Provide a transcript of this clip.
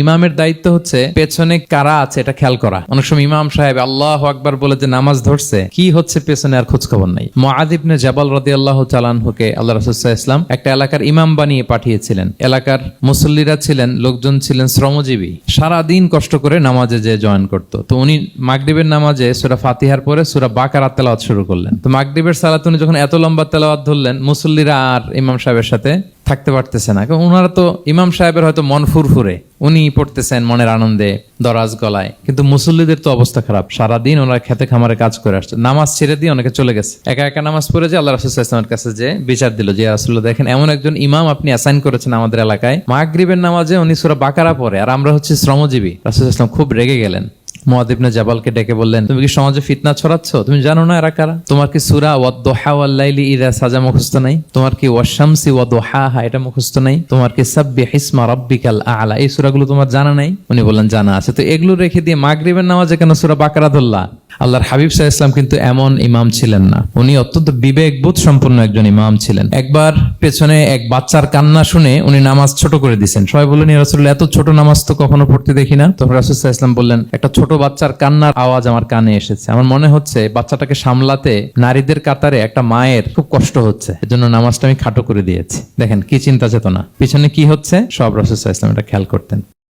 ইমামের দায়িত্ব হচ্ছে পেছনে কারা আছে এটা খেয়াল করা। অনেক সময় ইমাম সাহেব আল্লাহু আকবার বলে যে নামাজ ধরছে, কি হচ্ছে পেছনে আর খোঁজ খবর নাই। মুআয ইবনে জাবাল রাদিয়াল্লাহু তাআলা আনহুকে আল্লাহ রাসূল সাল্লাল্লাহু আলাইহি ওয়াসাল্লাম একটা এলাকার ইমাম বানিয়ে পাঠিয়েছিলেন। এলাকার মুসল্লিরা ছিলেন, লোকজন ছিলেন শ্রমজীবী, সারা দিন কষ্ট করে নামাজে যে জয়েন করতো। তো উনি মাগরিবের নামাজে সূরা ফাতিহার পরে সূরা বাকারা তেলাওয়াত শুরু করলেন। তো মাগরিবের সালাতে উনি যখন এত লম্বা তেলাওয়াত ধরলেন, মুসল্লিরা আর ইমাম সাহেবের সাথে থাকতে পারতেছে না, কারণ ওনারা তো ইমাম সাহেবের হয়তো মন ফুরফুরে, উনি পড়তেছেন মনের আনন্দে দরাজ গলায়, কিন্তু মুসল্লিদের তো অবস্থা খারাপ। সারাদিন ওনারা খেতে খামারে কাজ করে আসছে, নামাজ ছেড়ে দিয়ে অনেকে চলে গেছে, একা একা নামাজ পড়ে যে আল্লাহ রাসূল সাল্লাল্লাহু আলাইহি ওয়াসাল্লামের কাছে যে বিচার দিল যে রাসূলুল্লাহ দেখেন এমন একজন ইমাম আপনি অ্যাসাইন করেছেন আমাদের এলাকায়, মাগরিবের নামাজে উনি সূরা বাকারা পড়ে আর আমরা হচ্ছে শ্রমজীবী। রাসূল সাল্লাল্লাহু আলাইহি ওয়াসাল্লাম খুব রেগে গেলেন। মুআয ইবনে জাবালকে ডেকে বললেন, তুমি কি সমাজে ফিতনা ছড়াচ্ছ? তুমি জানো না এরা কারা? তোমার কি সূরা ওয়াদ-দুহা ওয়াল-লাইলি ইযা সাজা মুখস্থ নাই? তোমার কি ওয়াশ-শামসি ওয়া-দুহাহা এটা মুখস্থ নাই? তোমার কি সাব্বিহিসমা রাব্বিকাল আ'লা এই সূরাগুলো তোমার জানা নাই? উনি বললেন জানা আছে। তো এগুলো রেখে দিয়ে মাগরিবের নামাজে কেন সূরা বাকারা ধরলা? আল্লাহর হাবিব সাল্লাল্লাহু আলাইহি ওয়াসাল্লাম কিন্তু এমন ইমাম ছিলেন না, উনি অত্যন্ত বিবেকবোধ সম্পন্ন একজন ইমাম ছিলেন। একবার পেছনে এক বাচ্চার কান্না শুনে উনি নামাজ ছোট করে দিয়েছেন। সবাই বললেন, ইয়া রাসূলুল্লাহ এত ছোট নামাজ তো কখনো পড়তে দেখি না। তখন রাসূল সাল্লাল্লাহু আলাইহি ওয়াসাল্লাম বললেন, একটা ছোট বাচ্চার কান্নার আওয়াজ আমার কানে এসেছে, আমার মনে হচ্ছে বাচ্চাটাকে সামলাতে নারীদের কাতারে একটা মায়ের খুব কষ্ট হচ্ছে, এজন্য নামাজটা আমি খাটো করে দিয়েছি। দেখেন কি চিন্তা চেতনা, পিছনে কি হচ্ছে সব রাসূল সাল্লাল্লাহু আলাইহি ওয়াসাল্লাম এটা খেয়াল করতেন।